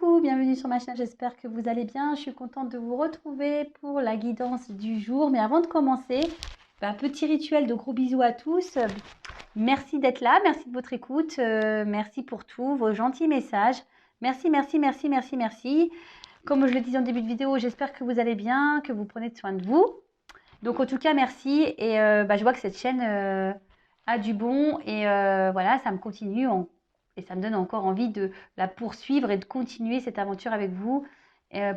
coucou, bienvenue sur ma chaîne, j'espère que vous allez bien. Je suis contente de vous retrouver pour la guidance du jour. Mais avant de commencer, petit rituel de gros bisous à tous. Merci d'être là, merci de votre écoute, merci pour tous vos gentils messages. Merci, merci, merci, merci, merci. Comme je le disais en début de vidéo, j'espère que vous allez bien, que vous prenez soin de vous. Donc en tout cas, merci. Et je vois que cette chaîne a du bon et voilà, ça me continue et ça me donne encore envie de la poursuivre et de continuer cette aventure avec vous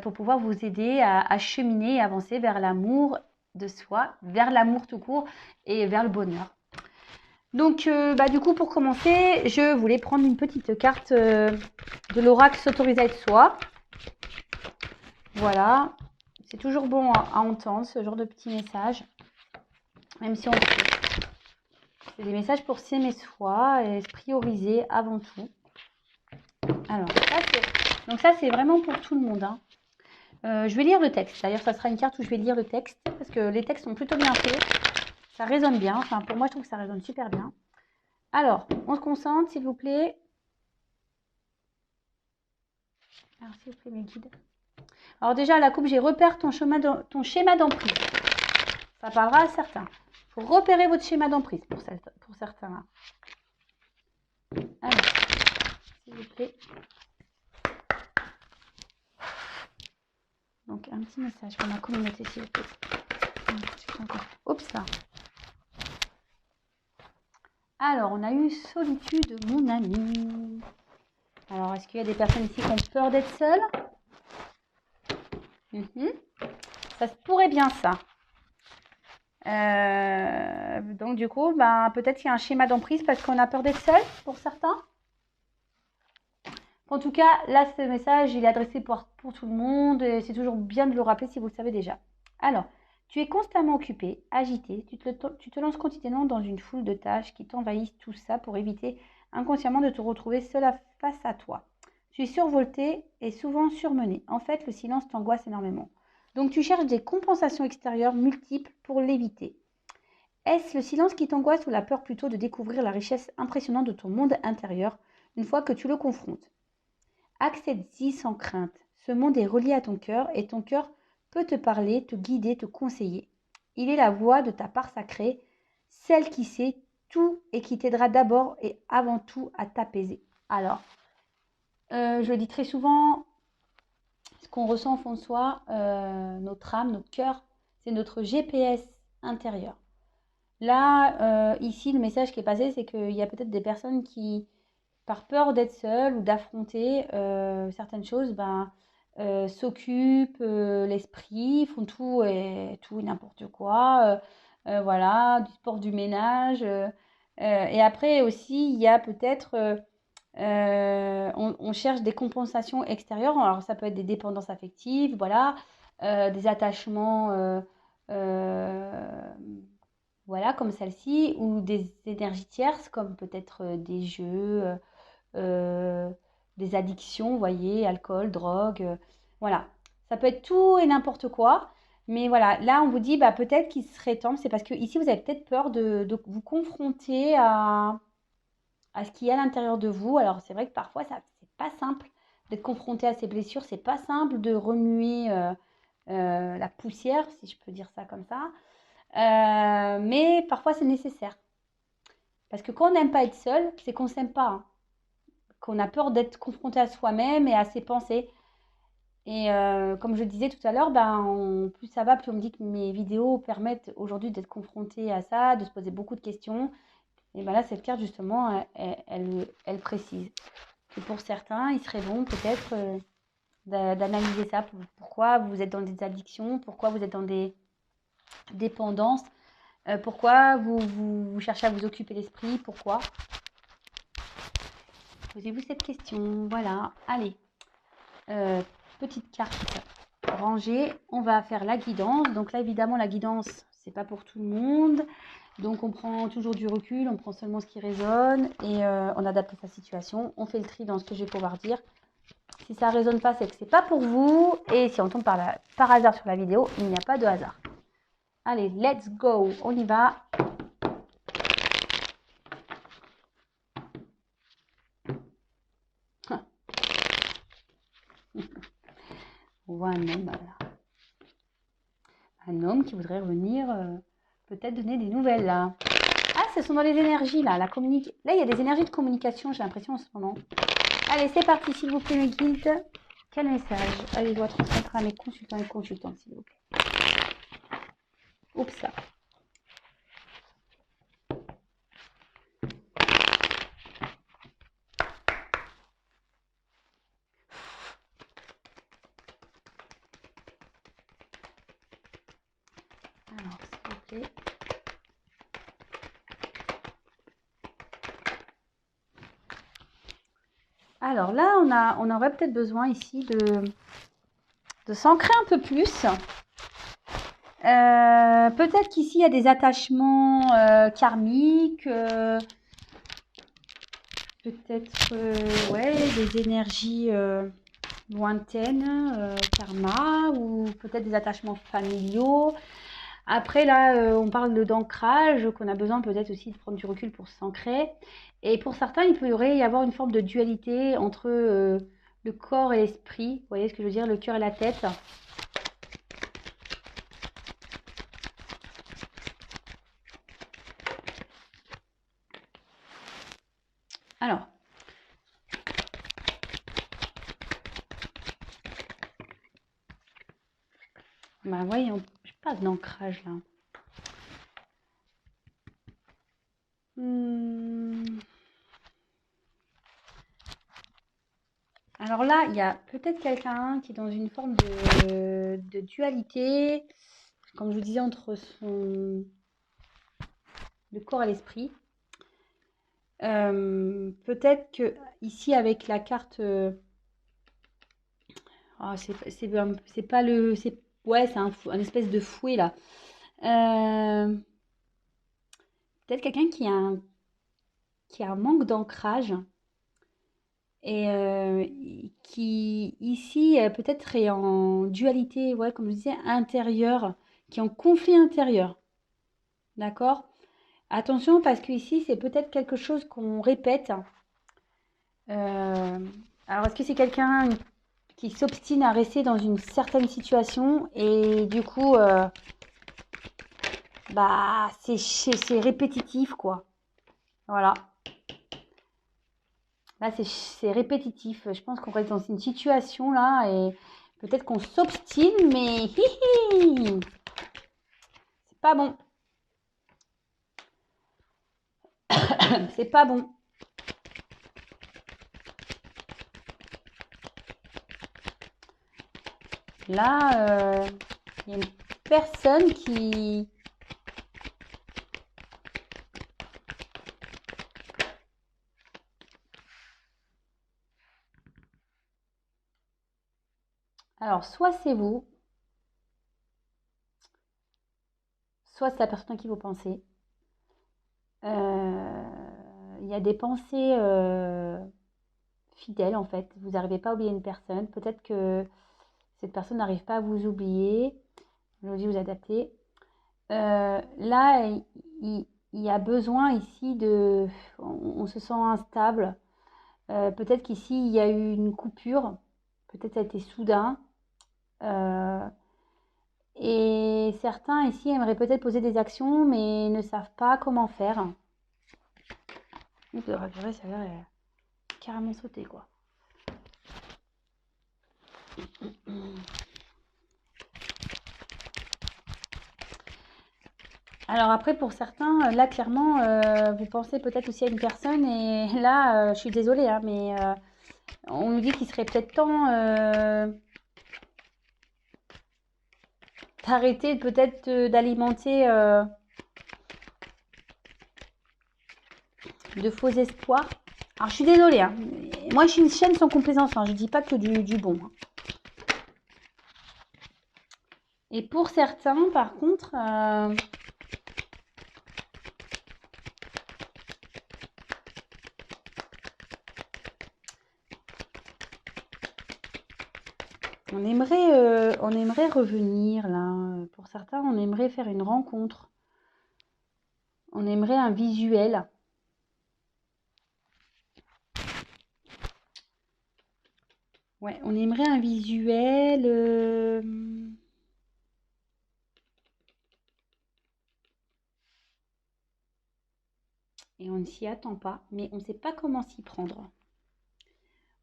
pour pouvoir vous aider à cheminer et avancer vers l'amour de soi, vers l'amour tout court et vers le bonheur. Donc du coup, pour commencer, je voulais prendre une petite carte de l'oracle S'autoriser à être soi. Voilà, c'est toujours bon à entendre ce genre de petits messages, même si on c'est des messages pour s'aimer soi et se prioriser avant tout. Alors, ça c'est vraiment pour tout le monde. Hein. Je vais lire le texte. D'ailleurs, ça sera une carte où je vais lire le texte parce que les textes sont plutôt bien faits. Ça résonne bien. Enfin, pour moi, je trouve que ça résonne super bien. Alors, on se concentre, s'il vous plaît. Alors, s'il vous plaît, mes guides. Alors déjà, la coupe, j'ai repère ton schéma d'emprise. Ça parlera à certains. Il faut repérer votre schéma d'emprise pour certains. Alors, s'il vous plaît. Donc, un petit message pour ma communauté, s'il vous plaît. Oups, là. Alors, on a eu solitude, mon ami. Alors, est-ce qu'il y a des personnes ici qui ont peur d'être seules? Ça se pourrait bien, ça. Donc, du coup, peut-être qu'il y a un schéma d'emprise parce qu'on a peur d'être seul, pour certains. En tout cas, là, ce message, il est adressé pour tout le monde. Et c'est toujours bien de le rappeler si vous le savez déjà. Alors, tu es constamment occupé, agité. Tu te lances quotidiennement dans une foule de tâches qui t'envahissent, tout ça pour éviter inconsciemment de te retrouver seul face à toi. Tu es survolté et souvent surmené. En fait, le silence t'angoisse énormément. Donc, tu cherches des compensations extérieures multiples pour l'éviter. Est-ce le silence qui t'angoisse ou la peur plutôt de découvrir la richesse impressionnante de ton monde intérieur une fois que tu le confrontes? Accepte-y sans crainte. Ce monde est relié à ton cœur et ton cœur peut te parler, te guider, te conseiller. Il est la voix de ta part sacrée, celle qui sait tout et qui t'aidera d'abord et avant tout à t'apaiser. Alors, je le dis très souvent, ce qu'on ressent au fond de soi, notre âme, notre cœur, c'est notre GPS intérieur. Là, ici, le message qui est passé, c'est qu'il y a peut-être des personnes qui, par peur d'être seules ou d'affronter certaines choses, s'occupent l'esprit, font tout et n'importe quoi. Voilà, du sport, du ménage. Et après aussi, il y a peut-être... on cherche des compensations extérieures. Alors, ça peut être des dépendances affectives, voilà, des attachements... voilà, comme celle-ci, ou des énergies tierces, comme peut-être des jeux, des addictions, vous voyez, alcool, drogue, voilà. Ça peut être tout et n'importe quoi, mais voilà, là, on vous dit, peut-être qu'il serait temps, c'est parce que ici, vous avez peut-être peur de vous confronter à ce qu'il y a à l'intérieur de vous. Alors, c'est vrai que parfois, c'est pas simple d'être confronté à ces blessures, c'est pas simple de remuer la poussière, si je peux dire ça comme ça. Mais parfois c'est nécessaire. Parce que quand on n'aime pas être seul, c'est qu'on ne s'aime pas. Hein. Qu'on a peur d'être confronté à soi-même et à ses pensées. Et comme je disais tout à l'heure, plus ça va, plus on me dit que mes vidéos permettent aujourd'hui d'être confronté à ça, de se poser beaucoup de questions. Et là, cette carte, justement, elle précise. Et pour certains, il serait bon peut-être d'analyser ça. Pourquoi vous êtes dans des addictions, pourquoi vous êtes dans des dépendances. Pourquoi vous cherchez à vous occuper l'esprit? Pourquoi? Posez-vous cette question. Voilà. Allez. Petite carte rangée. On va faire la guidance. Donc là, évidemment, la guidance, c'est pas pour tout le monde. Donc, on prend toujours du recul. On prend seulement ce qui résonne et on adapte à sa situation. On fait le tri dans ce que je vais pouvoir dire. Si ça ne résonne pas, c'est que c'est pas pour vous. Et si on tombe par hasard sur la vidéo, il n'y a pas de hasard. Allez, let's go. On y va. On voit un homme, là. Un homme qui voudrait revenir, peut-être donner des nouvelles, là. Ah, ce sont dans les énergies, là. Là, il y a des énergies de communication, j'ai l'impression, en ce moment. Allez, c'est parti, s'il vous plaît, mes guides. Quel message allez, je dois transmettre à mes consultants et consultantes, s'il vous plaît. Oups, ça. Alors, s'il vous plaît. Alors là, on aurait peut-être besoin ici de s'ancrer un peu plus. Peut-être qu'ici, il y a des attachements karmiques. Peut-être ouais, des énergies lointaines, karma, ou peut-être des attachements familiaux. Après, là, on parle d'ancrage, qu'on a besoin peut-être aussi de prendre du recul pour s'ancrer. Et pour certains, il pourrait y avoir une forme de dualité entre le corps et l'esprit. Vous voyez ce que je veux dire, le cœur et la tête. Alors, bah voyons, je pas d'ancrage là. Alors là, il y a peut-être quelqu'un qui est dans une forme de dualité, comme je vous disais, entre le corps et l'esprit. Peut-être que ici, avec la carte, c'est pas le, ouais, c'est un espèce de fouet là. Peut-être quelqu'un qui a un manque d'ancrage. Et qui ici peut-être est en dualité, ouais, comme je disais, intérieure, qui est en conflit intérieur. D'accord? Attention parce que ici c'est peut-être quelque chose qu'on répète. Alors est-ce que c'est quelqu'un qui s'obstine à rester dans une certaine situation et du coup bah c'est répétitif quoi. Voilà. Là, c'est répétitif. Je pense qu'on reste dans une situation là et peut-être qu'on s'obstine, mais c'est pas bon. C'est pas bon. Là, il y a une personne qui... Alors, soit c'est vous, soit c'est la personne à qui vous pensez. Il y a des pensées fidèles en fait. Vous n'arrivez pas à oublier une personne. Peut-être que cette personne n'arrive pas à vous oublier. Je vous dis, vous adaptez. Là, il y a besoin ici de... On se sent instable. Peut-être qu'ici, il y a eu une coupure. Peut-être ça a été soudain. Et certains ici aimeraient peut-être poser des actions, mais ne savent pas comment faire. Oups, ça a l'air carrément sauté, quoi. Alors après, pour certains, là, clairement, vous pensez peut-être aussi à une personne, et là, je suis désolée, hein, mais on nous dit qu'il serait peut-être temps d'arrêter peut-être d'alimenter de faux espoirs. Alors, je suis désolée, hein. Moi, je suis une chaîne sans complaisance, hein. Je dis pas que du bon. Hein. Et pour certains, par contre, on aimerait revenir là. Pour certains, on aimerait faire une rencontre. On aimerait un visuel. Ouais, on aimerait un visuel. Et on ne s'y attend pas, mais on ne sait pas comment s'y prendre.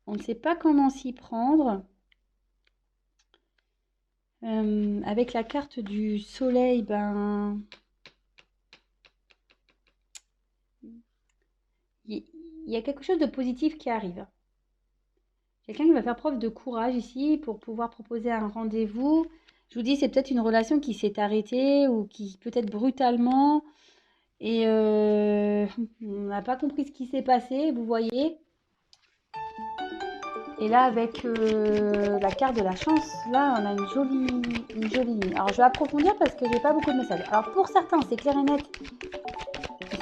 On ne sait pas comment s'y prendre. Avec la carte du soleil, ben, il y a quelque chose de positif qui arrive. Quelqu'un qui va faire preuve de courage ici pour pouvoir proposer un rendez-vous. Je vous dis, c'est peut-être une relation qui s'est arrêtée ou qui peut-être brutalement. Et on n'a pas compris ce qui s'est passé, vous voyez. Et là, avec la carte de la chance, là, on a une jolie ligne. Alors, je vais approfondir parce que j'ai pas beaucoup de messages. Alors, pour certains, c'est clair et net.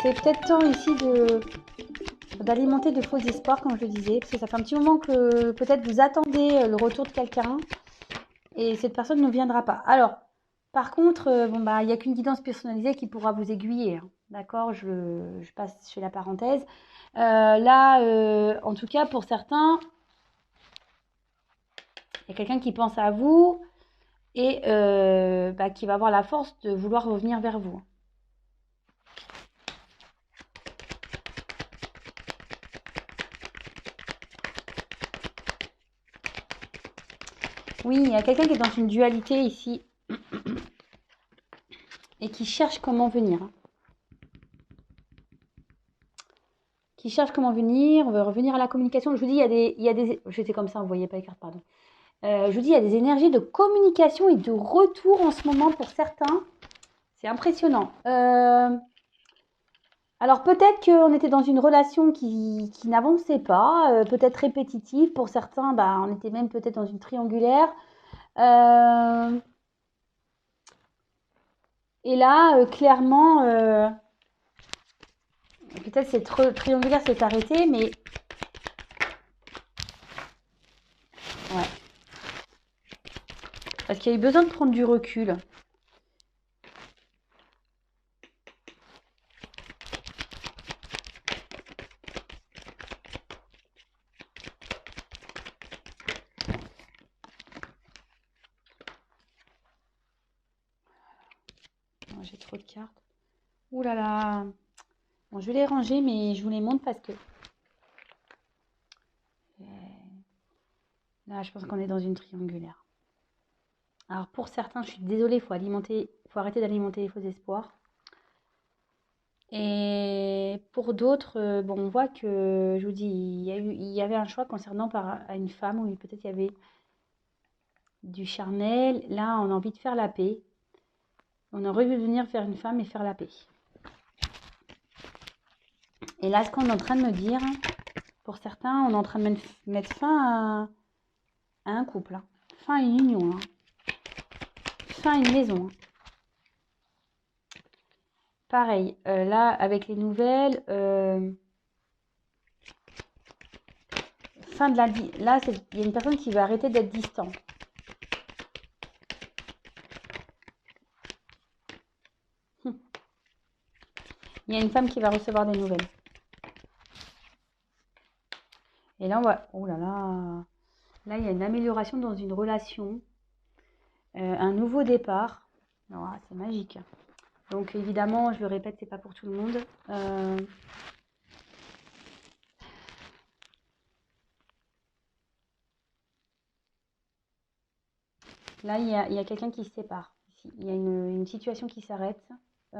C'est peut-être temps ici d'alimenter de faux espoirs, comme je le disais, parce que ça fait un petit moment que peut-être vous attendez le retour de quelqu'un et cette personne ne viendra pas. Alors, par contre, bon, bah, il n'y a qu'une guidance personnalisée qui pourra vous aiguiller. Hein. D'accord, je passe chez la parenthèse. Là, en tout cas, pour certains, il y a quelqu'un qui pense à vous et bah, qui va avoir la force de vouloir revenir vers vous. Oui, il y a quelqu'un qui est dans une dualité ici et qui cherche comment venir. Qui cherche comment venir, on veut revenir à la communication. Je vous dis, il y a des j'étais comme ça, vous voyez pas les cartes, pardon. Je vous dis, il y a des énergies de communication et de retour en ce moment pour certains. C'est impressionnant. Alors peut-être qu'on était dans une relation qui n'avançait pas, peut-être répétitive. Pour certains, bah, on était même peut-être dans une triangulaire. Et là, clairement, peut-être cette triangulaire s'est arrêtée, mais ouais. Parce qu'il y a eu besoin de prendre du recul. Oh, j'ai trop de cartes. Ouh là là. Bon, je vais les ranger, mais je vous les montre parce que là, je pense qu'on est dans une triangulaire. Alors pour certains, je suis désolée, il faut arrêter d'alimenter les faux espoirs. Et pour d'autres, bon, on voit que, je vous dis, il y avait un choix concernant à une femme où peut-être il y avait du charnel. Là, on a envie de faire la paix. On aurait voulu venir faire une femme et faire la paix. Et là, ce qu'on est en train de me dire, pour certains, on est en train de mettre fin à un couple, hein. Fin à une union, hein. Fin à une maison. Hein. Pareil, là, avec les nouvelles, fin de la... Là, il y a une personne qui va arrêter d'être distant. Il y a une femme qui va recevoir des nouvelles. Et là, on va... Oh là là. Là, il y a une amélioration dans une relation. Un nouveau départ. Ah, c'est magique. Donc, évidemment, je le répète, c'est pas pour tout le monde. Là, il y a quelqu'un qui se sépare. Ici. Il y a une situation qui s'arrête. Il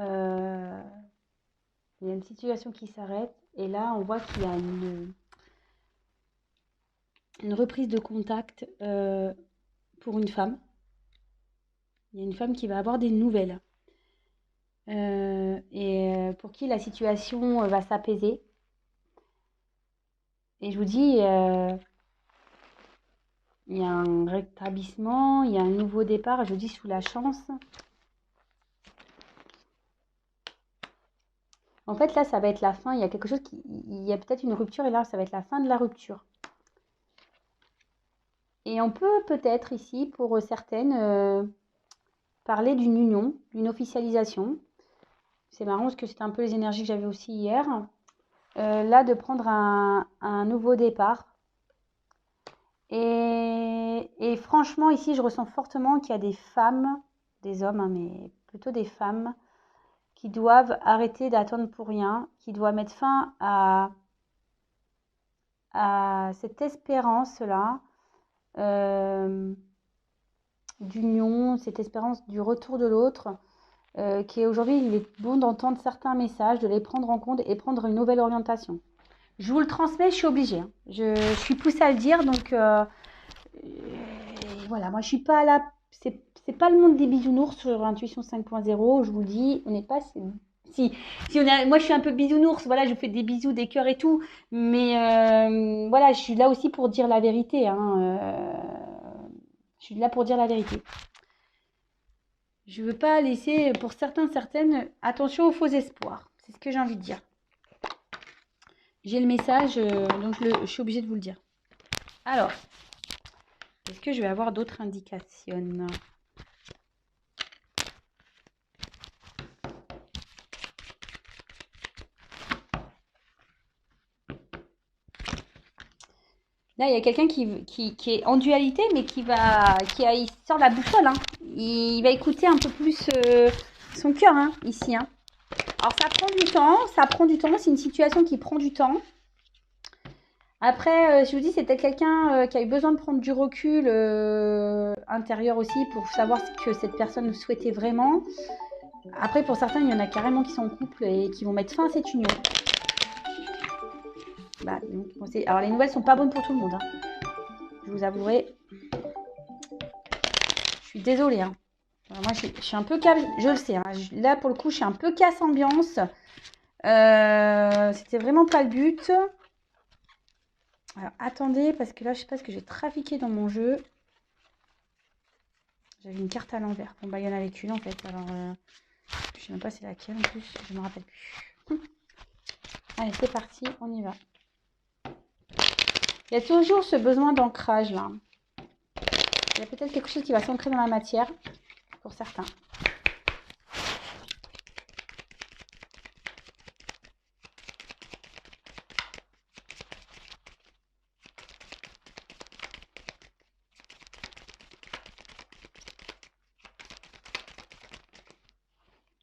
y a une situation qui s'arrête. Et là, on voit qu'il y a une reprise de contact pour une femme. Il y a une femme qui va avoir des nouvelles. Et pour qui la situation va s'apaiser. Et je vous dis, il y a un rétablissement, il y a un nouveau départ, je vous dis sous la chance. En fait, là, ça va être la fin. Il y a quelque chose il y a peut-être une rupture et là, ça va être la fin de la rupture. Et on peut peut-être ici, pour certaines, parler d'une union, d'une officialisation. C'est marrant parce que c'était un peu les énergies que j'avais aussi hier. Là, de prendre un nouveau départ. Et franchement, ici, je ressens fortement qu'il y a des femmes, des hommes, hein, mais plutôt des femmes, qui doivent arrêter d'attendre pour rien, qui doivent mettre fin à cette espérance-là d'union, cette espérance du retour de l'autre, qui est aujourd'hui, il est bon d'entendre certains messages, de les prendre en compte et prendre une nouvelle orientation. Je vous le transmets, je suis obligée, hein. Je suis poussée à le dire, donc voilà, moi je suis pas là, c'est pas le monde des bisounours sur Intuition 5.0, je vous le dis, on n'est pas... Si on est, moi je suis un peu bisounours, voilà, je vous fais des bisous, des cœurs et tout, mais voilà, je suis là aussi pour dire la vérité, hein, je suis là pour dire la vérité. Je veux pas laisser, pour certaines, attention aux faux espoirs, c'est ce que j'ai envie de dire. J'ai le message, donc je suis obligée de vous le dire. Alors, est-ce que je vais avoir d'autres indications ? Là, il y a quelqu'un qui est en dualité, mais il sort de la boussole, hein. Il va écouter un peu plus son cœur, hein, ici, hein. Alors, ça prend du temps, c'est une situation qui prend du temps. Après, je vous dis, c'est peut-être quelqu'un qui a eu besoin de prendre du recul intérieur aussi pour savoir ce que cette personne souhaitait vraiment. Après, pour certains, il y en a carrément qui sont en couple et qui vont mettre fin à cette union. Bah, donc, alors, les nouvelles sont pas bonnes pour tout le monde, hein. Je vous avouerai. Je suis désolée, hein. Alors, moi, je suis un peu casse, je le sais, hein. Là, pour le coup, je suis un peu casse ambiance. C'était vraiment pas le but. Alors, attendez, parce que là, je sais pas ce que j'ai trafiqué dans mon jeu. J'avais une carte à l'envers. Bon, bah, il y en avait qu'une, en fait. Alors, je sais même pas c'est laquelle, en plus. Je me rappelle plus. Allez, c'est parti. On y va. Il y a toujours ce besoin d'ancrage, là. Il y a peut-être quelque chose qui va s'ancrer dans la matière, pour certains.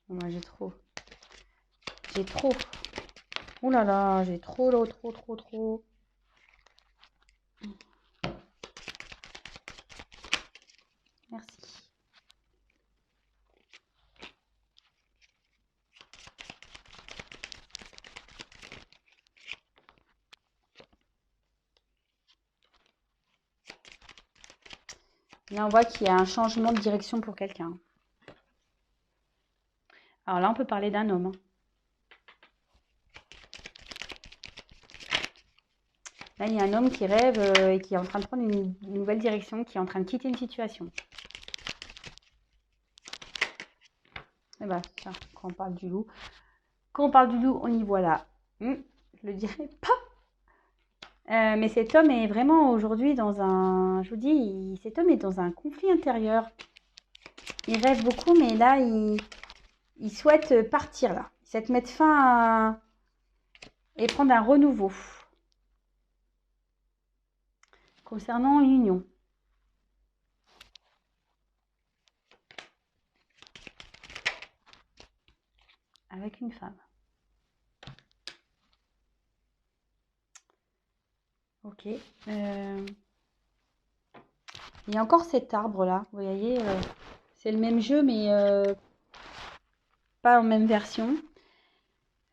Moi, j'ai trop. Ouh là là, j'ai trop. Merci. Là, on voit qu'il y a un changement de direction pour quelqu'un. Alors là, on peut parler d'un homme, hein. Là, il y a un homme qui rêve et qui est en train de prendre une nouvelle direction, qui est en train de quitter une situation. Et bah, tiens, quand on parle du loup. Quand on parle du loup, on y voit là. Je le dirai pas. Mais cet homme est vraiment aujourd'hui dans un... Je vous dis, cet homme est dans un conflit intérieur. Il rêve beaucoup, mais là, il souhaite partir là. Il souhaite mettre fin à... et prendre un renouveau. Concernant une union. Avec une femme. Ok. Il y a encore cet arbre là. Vous voyez, c'est le même jeu, mais pas en même version.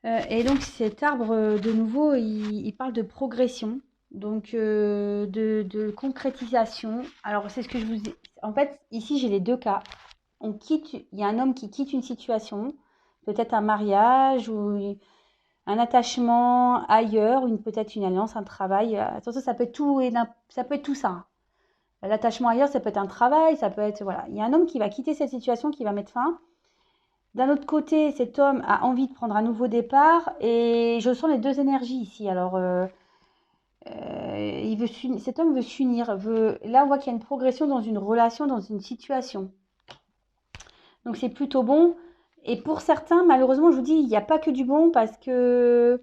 Et donc cet arbre, de nouveau, il parle de progression. Donc de concrétisation. Alors c'est ce que je vous ai... En fait, ici j'ai les deux cas. Il y a un homme qui quitte une situation, peut-être un mariage ou un attachement ailleurs, peut-être une alliance, un travail. Attention, ça peut être tout ça peut être tout ça, hein. L'attachement ailleurs, ça peut être un travail, ça peut être... Voilà. Il y a un homme qui va quitter cette situation, qui va mettre fin. D'un autre côté, cet homme a envie de prendre un nouveau départ et je sens les deux énergies ici. Alors, cet homme veut s'unir. Là, on voit qu'il y a une progression dans une relation, dans une situation. Donc, c'est plutôt bon. Et pour certains, malheureusement, je vous dis, il n'y a pas que du bon parce que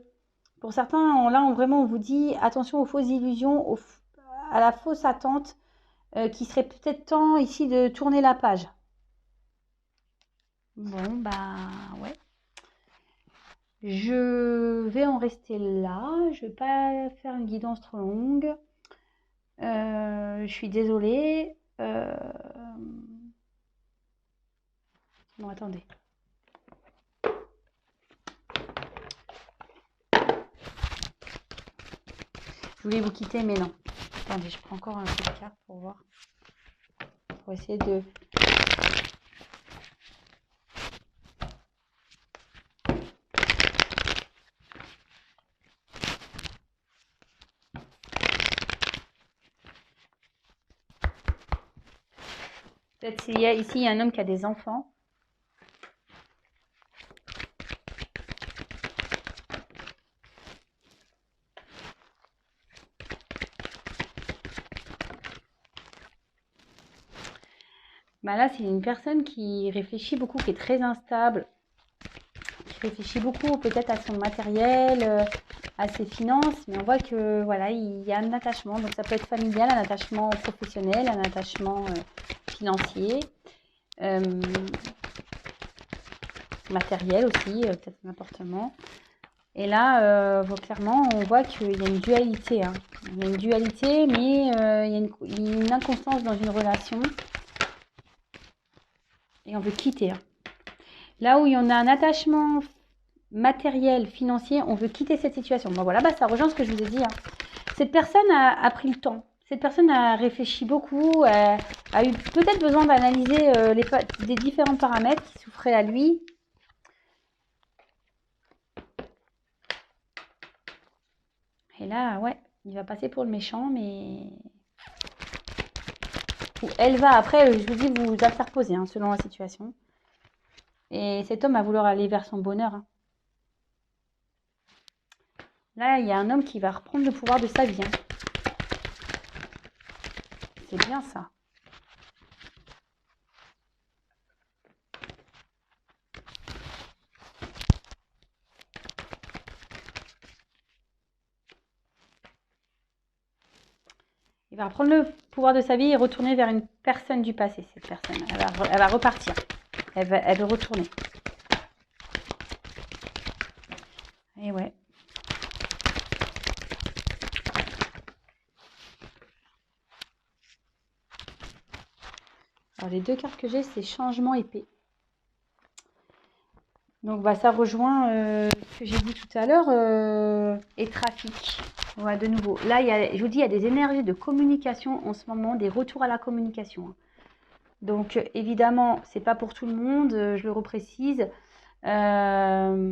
pour certains, là, vraiment, on vous dit attention aux fausses illusions, à la fausse attente qu'il serait peut-être temps ici de tourner la page. Bon, bah ouais. Je vais en rester là. Je vais pas faire une guidance trop longue. Je suis désolée. Bon, attendez. Je voulais vous quitter, mais non. Attendez, je prends encore un peu de carte pour voir. Pour essayer de... Peut-être ici, il y a un homme qui a des enfants. Bah là, c'est une personne qui réfléchit beaucoup, qui est très instable, qui réfléchit beaucoup peut-être à son matériel, à ses finances, mais on voit que voilà, il y a un attachement, donc ça peut être familial, un attachement professionnel, un attachement financier, matériel aussi, peut-être un appartement. Et là, clairement, on voit qu'il y a une dualité. Hein. Il y a une dualité, mais il y a une inconstance dans une relation. Et on veut quitter. Hein. Là où il y en a un attachement matériel, financier, on veut quitter cette situation. Bon voilà, bah, ça rejoint ce que je vous ai dit. Hein. Cette personne a pris le temps. Cette personne a réfléchi beaucoup, a eu peut-être besoin d'analyser les différents paramètres qui s'offraient à lui. Et là, ouais, il va passer pour le méchant, mais... Ou elle va, après, je vous dis, vous interposer, hein, selon la situation. Et cet homme va vouloir aller vers son bonheur. Hein. Là, il y a un homme qui va reprendre le pouvoir de sa vie. Hein. C'est bien ça. Il va reprendre le pouvoir de sa vie et retourner vers une personne du passé, cette personne. Elle va repartir. Elle veut retourner. Et ouais. Alors, les deux cartes que j'ai, c'est changement et paix. Donc, bah, ça rejoint ce que j'ai dit tout à l'heure et trafic. Voilà, de nouveau. Là, je vous dis, il y a des énergies de communication en ce moment, des retours à la communication. Hein. Donc, évidemment, c'est pas pour tout le monde, je le reprécise. Là,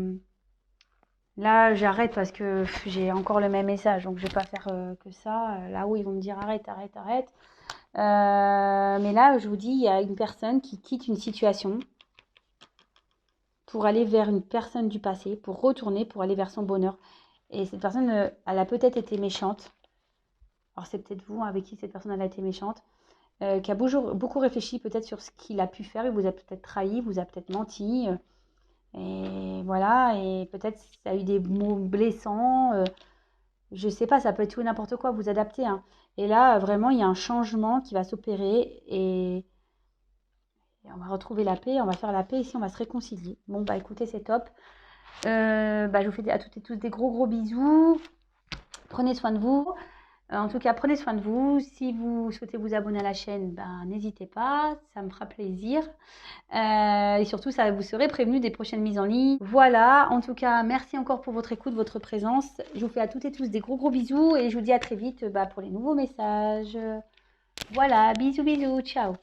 j'arrête parce que j'ai encore le même message, donc je vais pas faire que ça. Là où ils vont me dire arrête, arrête, arrête. Mais là, je vous dis, il y a une personne qui quitte une situation pour aller vers une personne du passé, pour retourner, pour aller vers son bonheur. Et cette personne, elle a peut-être été méchante. Alors, c'est peut-être vous avec qui cette personne elle a été méchante. Qui a beaucoup réfléchi peut-être sur ce qu'il a pu faire. Il vous a peut-être trahi, vous a peut-être menti. Et voilà, et peut-être ça a eu des mots blessants. Je sais pas, ça peut être tout et n'importe quoi, vous adaptez. Hein. Et là, vraiment, il y a un changement qui va s'opérer et on va retrouver la paix, on va faire la paix ici, on va se réconcilier. Bon, bah écoutez, c'est top. Je vous fais à toutes et tous des gros bisous. Prenez soin de vous. En tout cas, prenez soin de vous. Si vous souhaitez vous abonner à la chaîne, n'hésitez pas, ça me fera plaisir. Et surtout, vous serez prévenu des prochaines mises en ligne. Voilà, en tout cas, merci encore pour votre écoute, votre présence. Je vous fais à toutes et tous des gros bisous et je vous dis à très vite pour les nouveaux messages. Voilà, bisous, ciao.